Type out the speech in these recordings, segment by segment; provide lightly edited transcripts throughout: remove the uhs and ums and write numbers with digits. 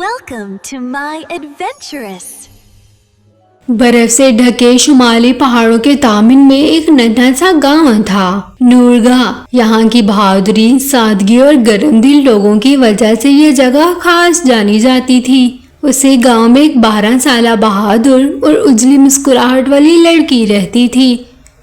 Welcome to my adventurous. बर्फ से ढके शुमाली पहाड़ों के तामिन में एक नन्हा सा गांव था, नूरगाह। यहाँ की बहादुरी, सादगी और गर्म दिल लोगों की वजह से ये जगह खास जानी जाती थी। उसे गांव में एक 12 साला बहादुर और उजली मुस्कुराहट वाली लड़की रहती थी,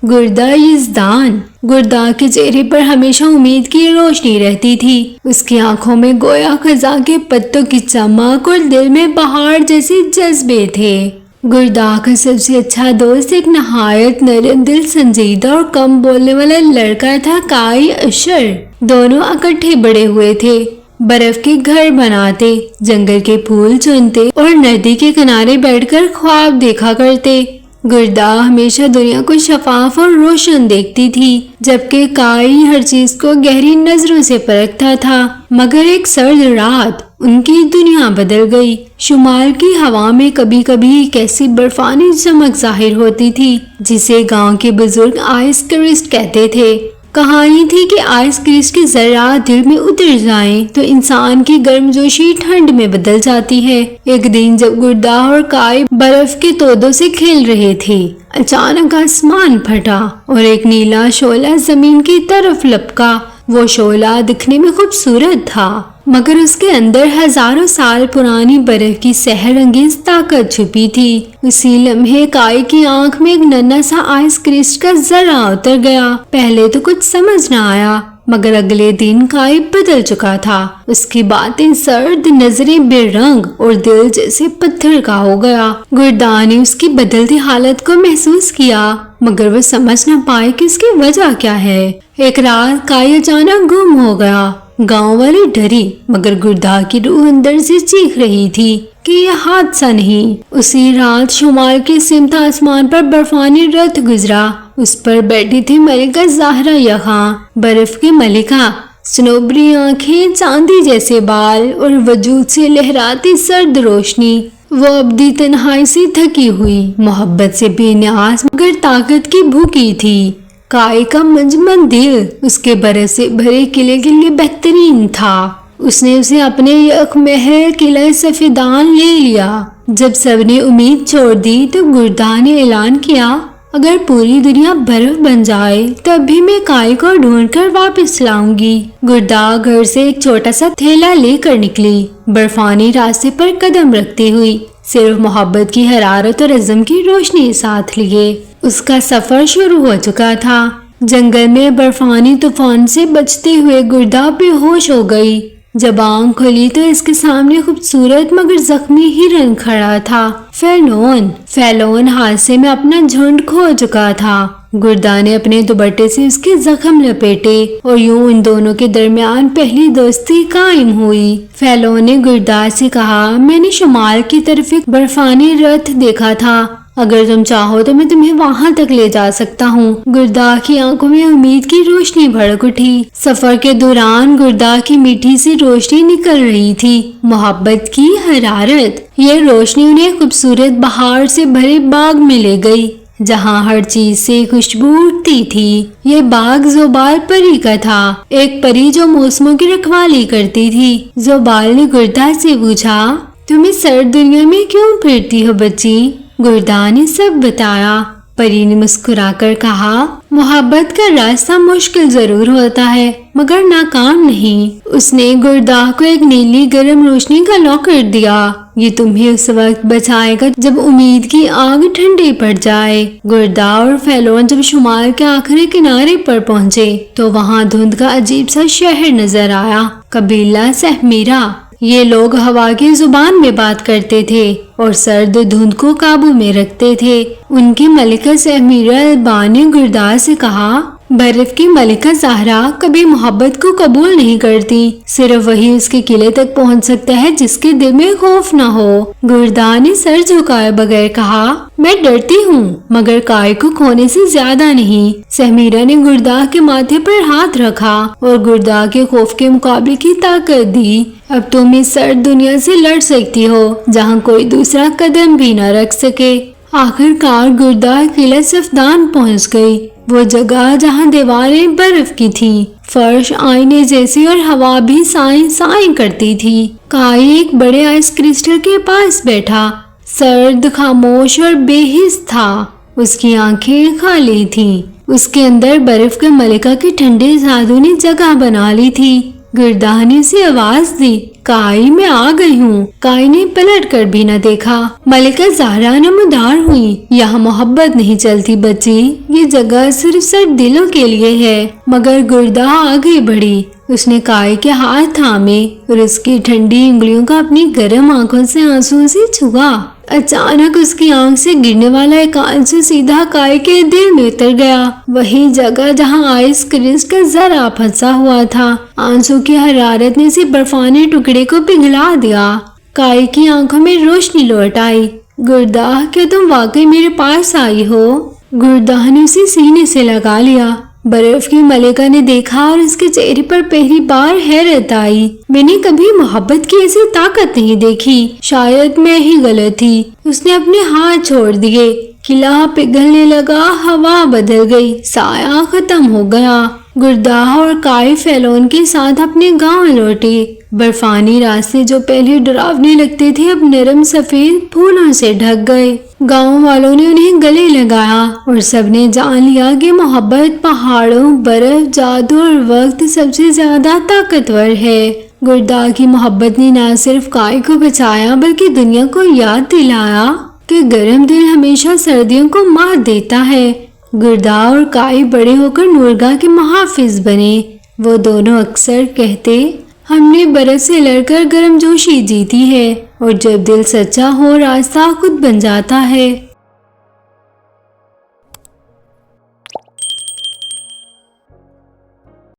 गुर्दा यज़दान। गुर्दा के चेहरे पर हमेशा उम्मीद की रोशनी रहती थी। उसकी आंखों में गोया खजा के पत्तों की चमक और दिल में पहाड़ जैसे जज्बे थे। गुर्दा का सबसे अच्छा दोस्त एक नहायत नरम दिल, संजीदा और कम बोलने वाला लड़का था, काई अशर। दोनों इकट्ठे बड़े हुए थे, बर्फ के घर बनाते, जंगल के फूल चुनते और नदी के किनारे बैठकर ख्वाब देखा करते। गुर्दा हमेशा दुनिया को शफाफ और रोशन देखती थी, जबकि काई हर चीज को गहरी नजरों से परखता था। मगर एक सर्द रात उनकी दुनिया बदल गई। शुमाल की हवा में कभी कभी एक ऐसी बर्फानी चमक जाहिर होती थी जिसे गांव के बुजुर्ग आइस क्रिस्ट कहते थे। कहानी थी कि आइस क्रिस्ट के ज़रात दिल में उतर जाएं तो इंसान की गर्मजोशी ठंड में बदल जाती है। एक दिन जब गुर्दा और काई बर्फ के तोदों से खेल रहे थे, अचानक आसमान फटा और एक नीला शोला जमीन की तरफ लपका। वो शोला दिखने में खूबसूरत था, मगर उसके अंदर हजारों साल पुरानी बर्फ की सहरंगेज ताकत छुपी थी। उसी लम्हे काई की आंख में एक नन्हा सा आइस क्रिस्ट का जरा उतर गया। पहले तो कुछ समझ न आया, मगर अगले दिन काई बदल चुका था। उसकी बातें सर्द, नजरें बेरंग और दिल जैसे पत्थर का हो गया। गुर्दा ने उसकी बदलती हालत को महसूस किया, मगर वो समझ न पाए कि इसकी वजह क्या है। एक रात काई अचानक गुम हो गया। गांव वाले डरी, मगर गुर्दा की रूह अंदर से चीख रही थी कि यह हादसा नहीं। उसी रात शुमाल के सिमत आसमान पर बर्फानी रथ गुजरा। उस पर बैठी थी मलिका ज़हरा यहां, बर्फ की मलिका। सनोबरी आंखें, चांदी जैसे बाल और वजूद से लहराती सर्द रोशनी। वो अब्दी तन्हाई से थकी हुई, मोहब्बत से बेनियाज मगर ताकत की भूखी थी। काई का मंजमन दिल उसके बरस से भरे किले के लिए बेहतरीन था। उसने उसे अपने यक महल किला सफेदान ले लिया। जब सबने उम्मीद छोड़ दी तो गुर्दा ने ऐलान किया, अगर पूरी दुनिया बर्फ बन जाए तब भी मैं काई को ढूंढकर वापस लाऊंगी। गुर्दा घर से एक छोटा सा थैला लेकर निकली, बर्फानी रास्ते पर कदम रखती हुई, सिर्फ मोहब्बत की हरारत और अज़म की रोशनी साथ लिए। उसका सफर शुरू हो चुका था। जंगल में बर्फानी तूफान से बचते हुए गुर्दा बेहोश हो गई। जब आंख खुली तो इसके सामने खूबसूरत मगर जख्मी हिरन खड़ा था, फैलोन हादसे में अपना झुंड खो चुका था। गुर्दा ने अपने दुपट्टे से उसके जख्म लपेटे और यूं इन दोनों के दरमियान पहली दोस्ती कायम हुई। फैलोन ने गुर्दा से कहा, मैंने शुमाल की तरफ एक बर्फानी रथ देखा था, अगर तुम चाहो तो मैं तुम्हें वहां तक ले जा सकता हूँ। गुर्दा की आंखों में उम्मीद की रोशनी भड़क उठी। सफर के दौरान गुर्दा की मीठी सी रोशनी निकल रही थी, मोहब्बत की हरारत। ये रोशनी उन्हें खूबसूरत बहार से भरे बाग में ले गई, जहाँ हर चीज से खुशबू उठती थी। ये बाग ज़ोबाल परी का था, एक परी जो मौसमों की रखवाली करती थी। ज़ोबाल ने गुर्दा से पूछा, तुम इस सर्द दुनिया में क्यों फिरती हो बच्ची? गुर्दा ने सब बताया। परी ने मुस्कुराकर कहा, मोहब्बत का रास्ता मुश्किल जरूर होता है मगर नाकाम नहीं। उसने गुर्दा को एक नीली गर्म रोशनी का लॉकेट दिया। ये तुम्हें उस वक्त बचाएगा जब उम्मीद की आग ठंडी पड़ जाए। गुर्दा और फैलोन जब शुमाल के आखिरी किनारे पर पहुंचे तो वहां धुंध का अजीब सा शहर नजर आया, कबीला सहमीरा। ये लोग हवा की जुबान में बात करते थे और सर्द धुंध को काबू में रखते थे। उनकी मलिका सहमीरा अल्बा ने गुर्दा से कहा, बर्फ की मलिका ज़हरा कभी मोहब्बत को कबूल नहीं करती, सिर्फ वही उसके किले तक पहुंच सकता है जिसके दिल में खौफ न हो। गुर्दा ने सर झुकाए बगैर कहा, मैं डरती हूँ मगर काई को खोने से ज्यादा नहीं। सहमीरा ने गुर्दा के माथे पर हाथ रखा और गुर्दा के खौफ के मुकाबले की ताकत दी। अब तुम इस सर्द दुनिया से लड़ सकती हो जहाँ कोई दूसरा कदम भी न रख सके। آخر کار گردہ قلعہ صفدان پہنچ گئی، وہ جگہ جہاں دیواریں برف کی تھیں، فرش آئینے جیسی اور ہوا بھی سائیں سائیں کرتی تھی۔ کائی ایک بڑے آئس کرسٹل کے پاس بیٹھا، سرد، خاموش اور بے حس تھا۔ اس کی آنکھیں خالی تھیں، اس کے اندر برف کے ملکہ کے ٹھنڈے جادو نے جگہ بنا لی تھی۔ گردہ نے اسے آواز دی، کائی میں آ گئی ہوں۔ کائی نے پلٹ کر بھی نہ دیکھا۔ ملکہ زہرا نمودار ہوئی، یہاں محبت نہیں چلتی بچی، یہ جگہ صرف سرد دلوں کے لیے ہے۔ مگر گردہ آگے بڑھی، اس نے کائی کے ہاتھ تھامے اور اس کی ٹھنڈی انگلیوں کا اپنی گرم آنکھوں سے آنسو سے چھوا۔ اچانک اس کی آنکھ سے گرنے والا ایک آنسو سیدھا کائی کے دل میں اتر گیا، وہی جگہ جہاں آئس کرسٹل ذرا پھنسا ہوا تھا۔ آنسو کی حرارت نے اسے برفانی ٹکڑے کو پگھلا دیا۔ کائی کی آنکھوں میں روشنی لوٹ آئی۔ گردہ، کیا تم واقعی میرے پاس آئی ہو؟ گردہ نے اسے سینے سے لگا لیا۔ برف کی ملکہ نے دیکھا اور اس کے چہرے پر پہلی بار حیرت آئی۔ میں نے کبھی محبت کی ایسی طاقت نہیں دیکھی، شاید میں ہی غلط تھی۔ اس نے اپنے ہاتھ چھوڑ دیے، قلعہ پگھلنے لگا، ہوا بدل گئی، سایہ ختم ہو گیا۔ گردہ اور کائی فیلون کے ساتھ اپنے گاؤں لوٹے۔ برفانی راستے جو پہلے ڈراونے لگتے تھے اب نرم سفید پھولوں سے ڈھک گئے۔ گاؤں والوں نے انہیں گلے لگایا اور سب نے جان لیا کہ محبت پہاڑوں، برف، جادو اور وقت سب سے زیادہ طاقتور ہے۔ گردہ کی محبت نے نہ صرف کائی کو بچایا بلکہ دنیا کو یاد دلایا کہ گرم دل ہمیشہ سردیوں کو مات دیتا ہے۔ گردہ اور کائی بڑے ہو کر نورگا کے محافظ بنے۔ وہ دونوں اکثر کہتے، ہم نے برف سے لڑ کر گرم جوشی جیتی ہے، اور جب دل سچا ہو راستہ خود بن جاتا ہے۔